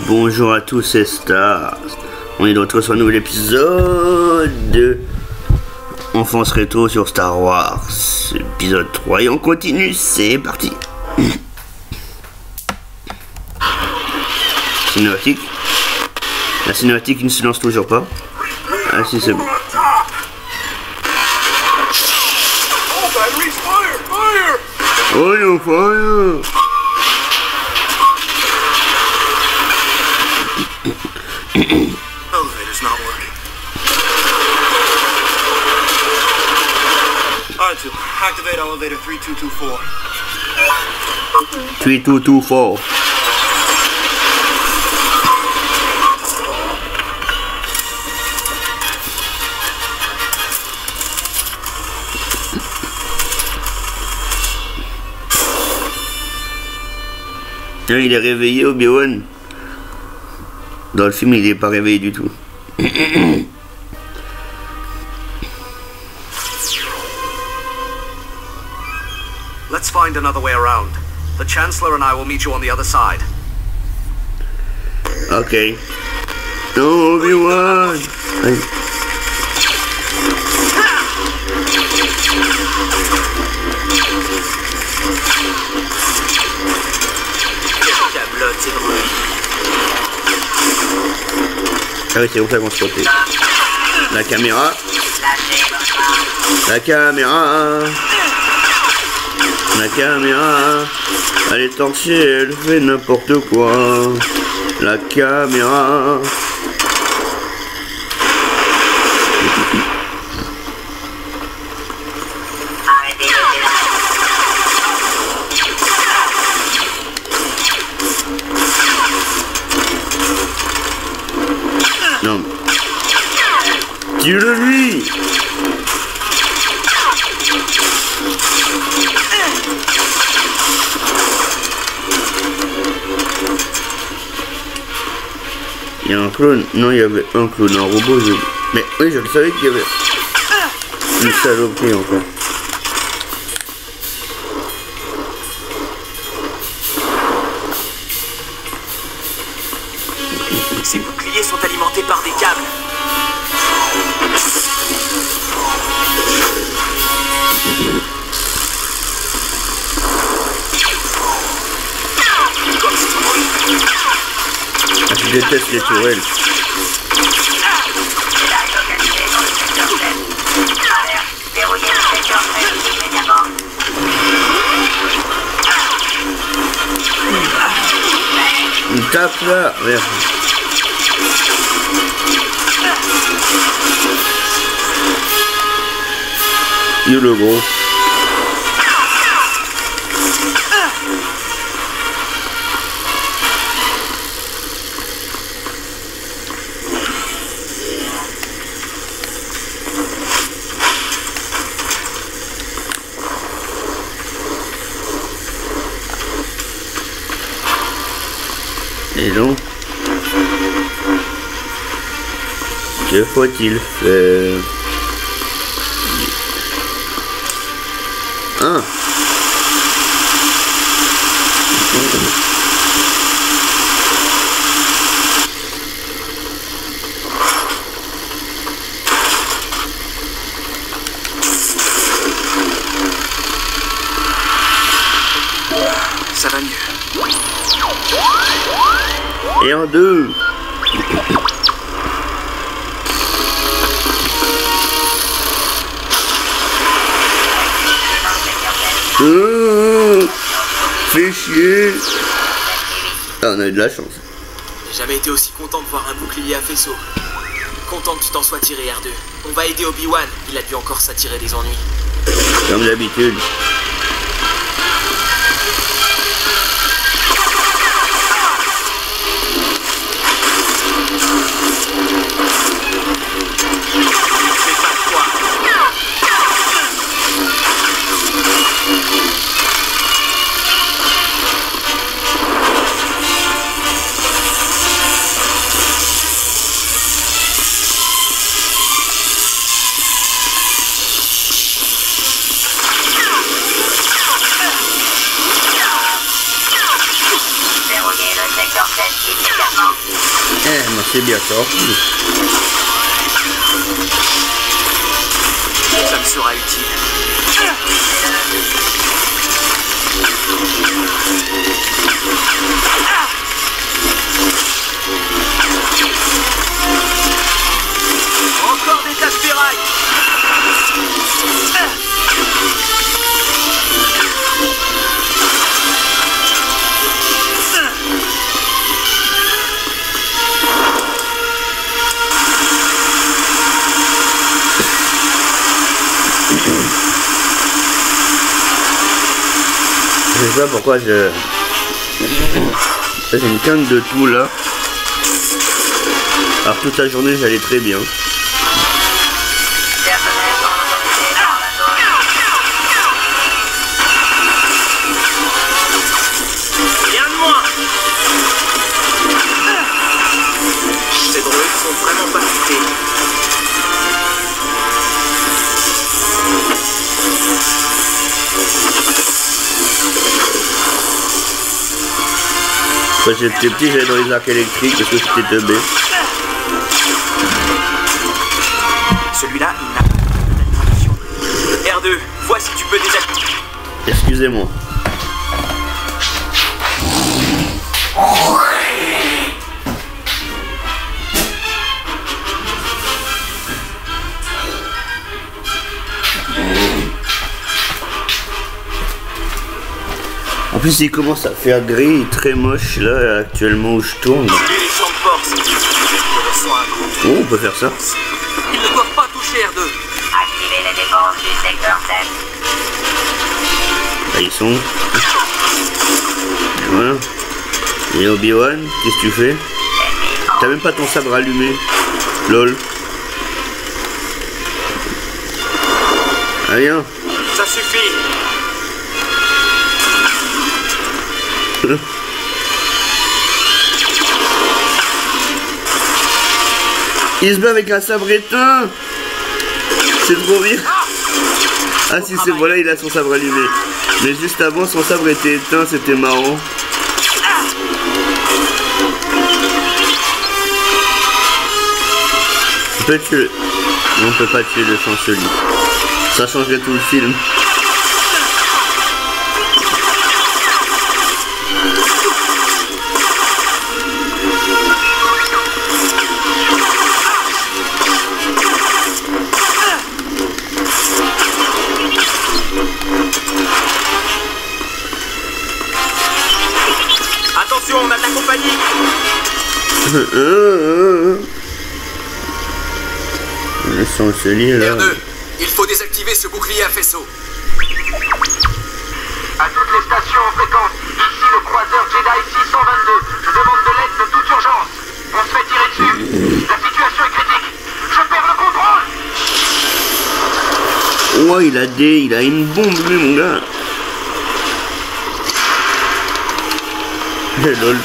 Bonjour à tous, c'est Stars. On est de retour sur un nouvel épisode de Enfance Rétro sur Star Wars, épisode 3, et on continue, c'est parti. Cinématique. La cinématique ne se lance toujours pas. Ah si, c'est bon. Oh non, fire! Elevator's not working. R2, activate elevator 3224. 3224. Il est réveillé, Obi-Wan. Dans le film, il n'est pas réveillé du tout. Let's find another way around. The Chancellor and I will meet you on the other side. Ok. Non, Obi-Wan. Ah oui, c'est comme ça qu'on se protège. La caméra. La caméra. La caméra. Elle est torchée, elle fait n'importe quoi. La caméra. Non. Tire-le lui. Il y a un clone. Non, il y avait un clone, un robot. Mais oui, je le savais qu'il y avait une saloperie encore. Ces boucliers sont alimentés par des câbles. Je déteste les tourelles. Il tape là, merde. Il le gros. Et donc, que faut-il faire? Ah. Ça va mieux. Et en deux. Fais chier. Ah, on a eu de la chance. J'ai jamais été aussi content de voir un bouclier à faisceau. Content que tu t'en sois tiré, R2. On va aider Obi-Wan. Il a dû encore s'attirer des ennuis. Comme d'habitude. Eh, moi c'est bien sorti. Ça me sera utile. Encore des tas de ferrailles. Je sais pas pourquoi je... J'ai une quinte de tout là. Alors toute la journée j'allais très bien. Rien de moins. Ces droïdes sont vraiment pas fités. Quand j'étais petit, j'allais dans les arcs électriques parce que c'était teubé. Celui-là, il n'a pas d'animation. R2, vois si tu peux désactiver. Excusez-moi. En plus, il commence à faire gris, très moche là, actuellement où je tourne. Les champs de force. Je ressens un coup. Oh, on peut faire ça. Ils ne doivent pas toucher R2. Activez les défenses du secteur 7. Là, ils sont. Voilà. Et Obi-Wan, qu'est-ce que tu fais? T'as même pas ton sabre allumé. Lol. Ah, viens. Ça suffit. Il se bat avec un sabre éteint. C'est trop bien. Ah si, c'est voilà, il a son sabre allumé. Mais juste avant, son sabre était éteint, c'était marrant. On peut tuer... On peut pas tuer le chancelier. Ça changerait tout le film. Attention, on a de la compagnie. Le chancelier là. R2, il faut désactiver ce bouclier à faisceau. À toutes les stations en fréquence, ici le croiseur Jedi 622. Je demande de l'aide de toute urgence. On se fait tirer dessus. La situation est critique. Je perds le contrôle. Ouais, il a une bombe lui, mon gars. Lol.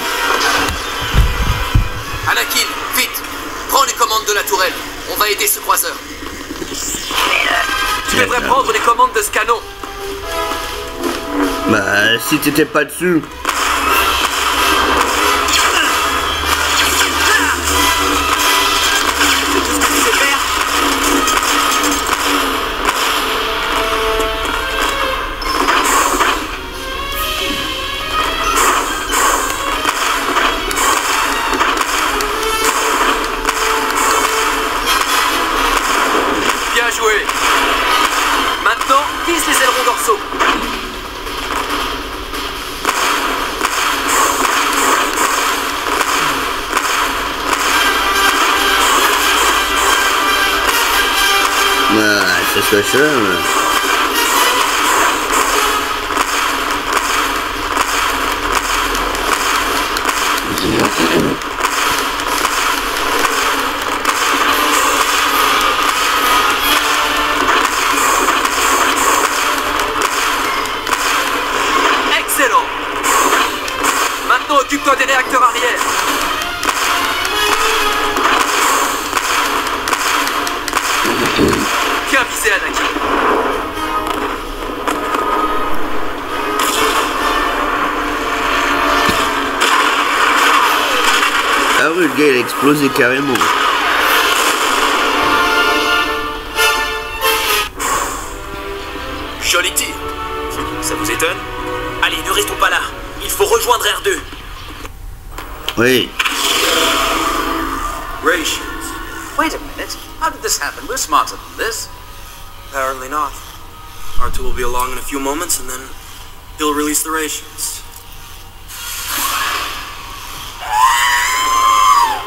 Anakin, vite, prends les commandes de la tourelle. On va aider ce croiseur. Tu devrais prendre les commandes de ce canon. Bah, si t'étais pas dessus. Bien joué. Maintenant, vise les ailerons dorsaux. Bah, c'est ce que je fais. Excellent. Maintenant, occupe-toi des réacteurs arrière. Bien visé, Anakin. Ah oui, le gars il a explosé carrément. Joli tir. Ça vous étonne? Allez, ne restons pas là. Il faut rejoindre R2. Oui. Rations. Wait a minute. How did this happen? We're smarter than this. Apparently not. R2 will be along in a few moments and then he'll release the rations.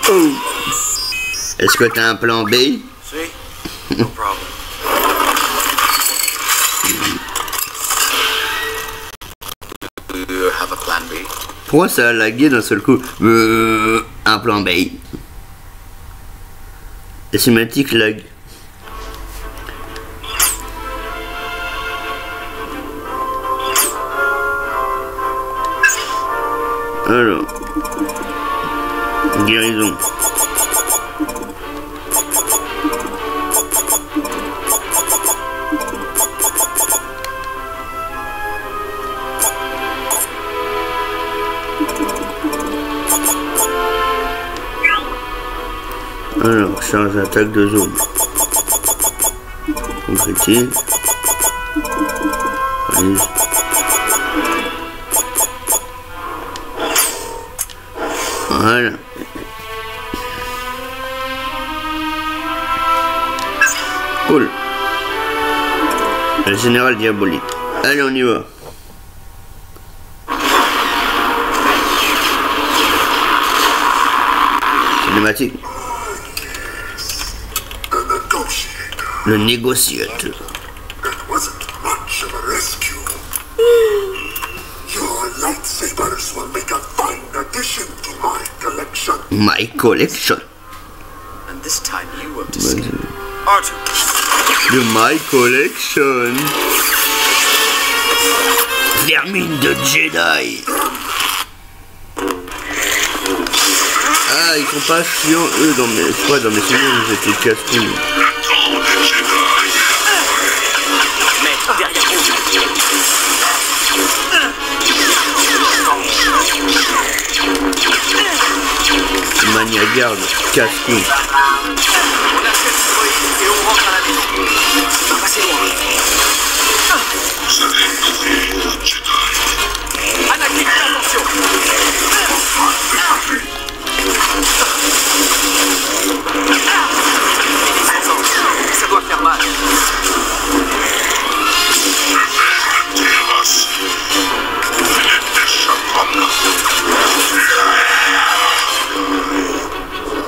Oh. Est-ce que t'as un plan B? See? No problem. Do you have a plan B? Pourquoi ça a lagué d'un seul coup? Un plan B. Les cinématiques lag. Alors. Guérison. Alors, charge d'attaque de zone. Concrétise. Réalise. Voilà. Cool. Le général diabolique. Allez, on y va. Cinématique. Le négociateur. That wasn't much of a rescue. Your lightsabers will make a fine addition to my collection. My collection. And this time you won't escape. R2. De my collection. Vermine de Jedi. Ah, ils sont pas chiants, eux, dans mes... Je crois, dans mes souvenirs, ils étaient casse-couilles. Maître, derrière vous. Mania garde, casse-couilles. On achète ce droïde et on rentre à la maison. Pas passez loin. Anakin, fais attention. Ça doit faire mal.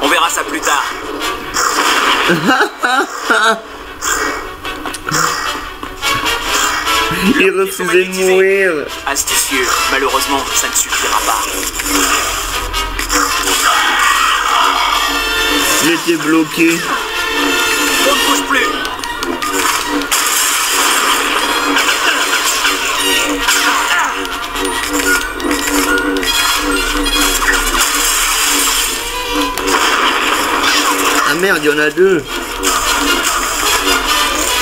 On verra ça plus tard. Il refusait de mourir. Astucieux, malheureusement, ça ne suffira pas. Il était bloqué. On ne bouge plus. Ah merde, il y en a deux.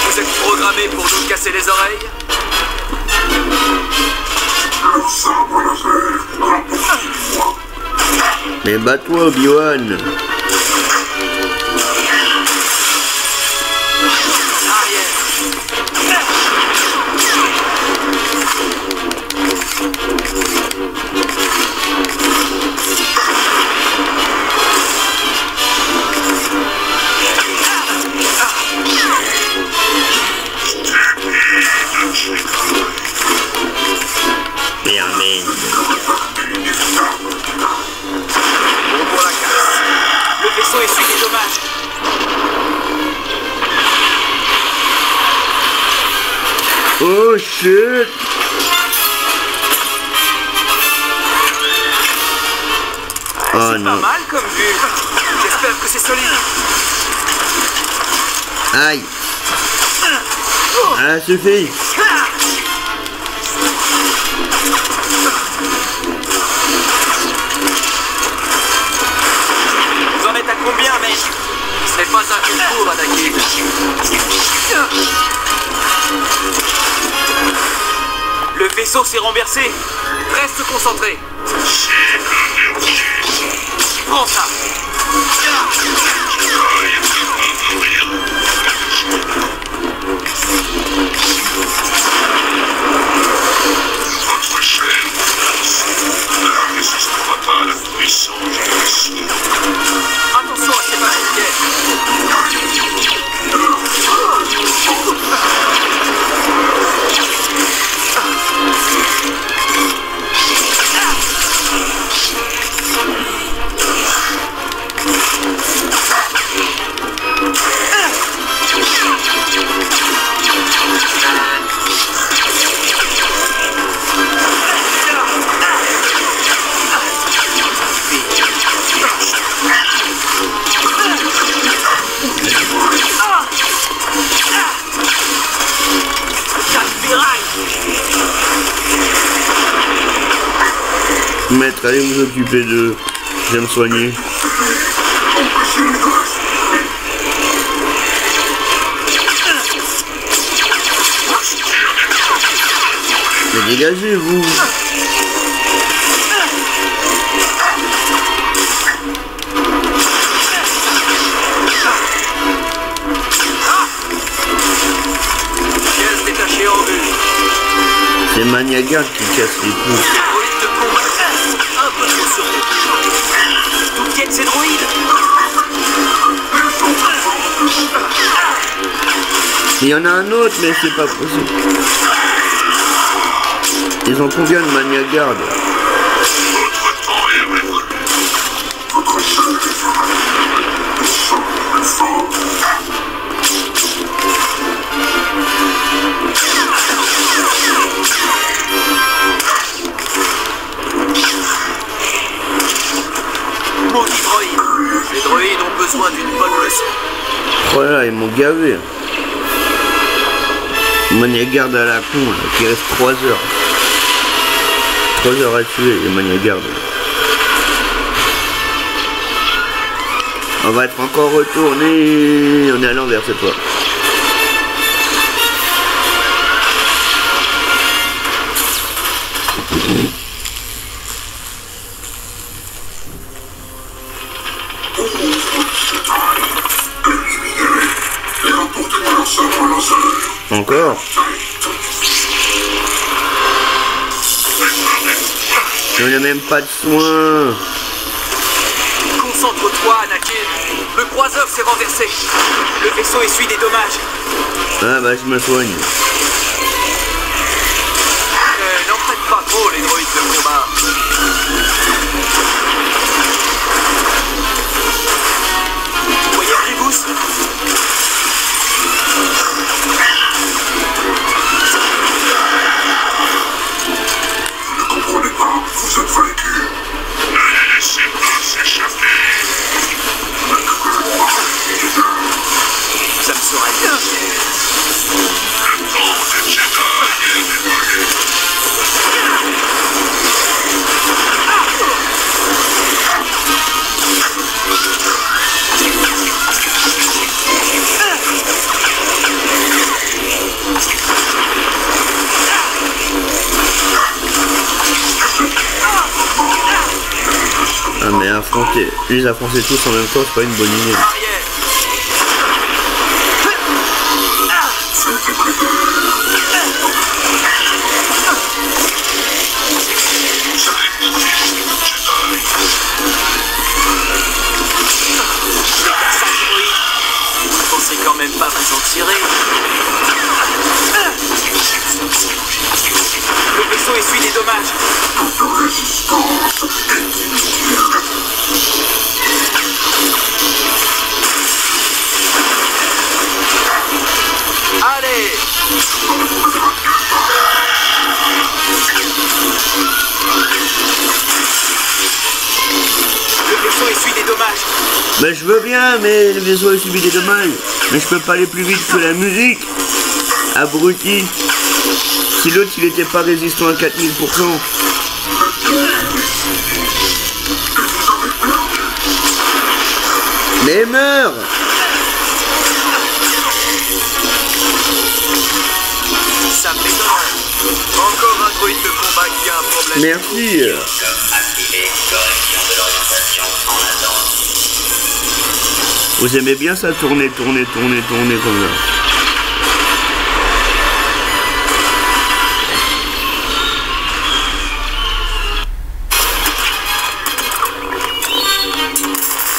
Vous êtes programmés pour nous casser les oreilles? Mais bats-toi, Obi-Wan. Le vaisseau essuie des dommages. Oh shit. Oh C'est pas non. mal comme vue. J'espère que c'est solide. Aïe. Ah, suffit. Vous en êtes à combien, mec? Ce n'est pas un concours, Anakin. Le vaisseau s'est renversé. Reste concentré. Prends ça. Votre chair ne résistera pas à la puissance de l'esprit. Attention à ces barrières. Maître, allez vous occuper d'eux. Je vais me soigner. Mais dégagez-vous. Pièce détachée en vue. C'est Maniagarde qui casse les couilles. Droïde de combat. Un peu trop sur nous. D'où viennent ces droïdes? Il y en a un autre, mais c'est pas possible. Ils ont combien de Maniagarde? Votre temps est révolu. Votre chair est le sang est fort. Maudit droïde. Les droïdes ont besoin d'une bonne leçon. Voilà, ils m'ont gavé. Maniagarde à la con, là, qui reste 3 heures. 3 heures à tuer, les Maniagardes. On va être encore retourné. On est à l'envers cette fois. Et rapportez-moi leur sabre laser. Encore? On n'a même pas de soins. Concentre-toi, Anakin. Le croiseur s'est renversé. Le vaisseau essuie des dommages. Ah bah je me soigne. N'en faites pas trop, les droïdes de combat. Vous voyez Grievous? Ne comprenez pas, vous êtes vaincu. Ne les laissez pas s'échapper. Ça me sera bien. Le temps des Jedi est dévoilé. Ah mais affronter, les affronter tous en même temps, c'est pas une bonne idée. Arrière. Vous allez mourir, Jedi. Vous pensez quand même pas vous en tirer. Le vaisseau essuie des dommages. Votre résistance est inutile. Allez! Le vaisseau essuie des dommages. Mais je veux bien, mais le vaisseau a subi des dommages. Mais je peux pas aller plus vite que la musique. Abruti. Si l'autre il était pas résistant à 4000%. Mais meurs! Ça m'étonne. Encore un droïde de combat qui a un problème. Merci. Activé, correction de l'orientation. mission en attente. Vous aimez bien ça, tourner comme ça.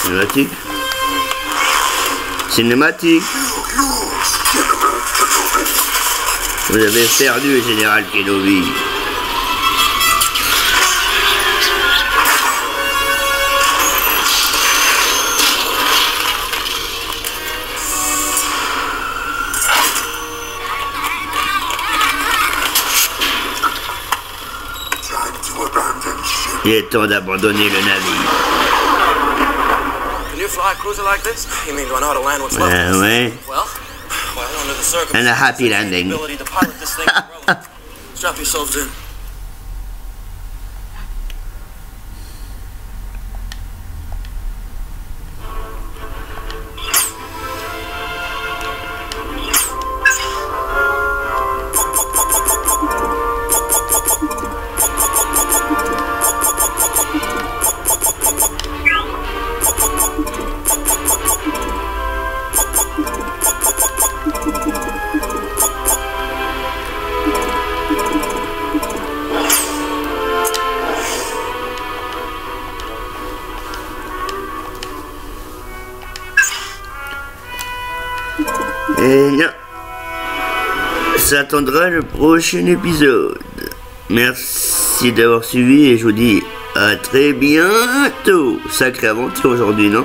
Cinématique. Cinématique. Vous avez perdu le général Kenobi. Il est temps d'abandonner le navire. Can you fly a cruiser like this? You mean do I know how to land what's left of this? Ouais. Well, under the circumstances, And a happy landing. the ability to pilot this thing is relevant. Strap yourselves in. Et non, ça attendra le prochain épisode. Merci d'avoir suivi et je vous dis à très bientôt. Sacrée aventure aujourd'hui, non ?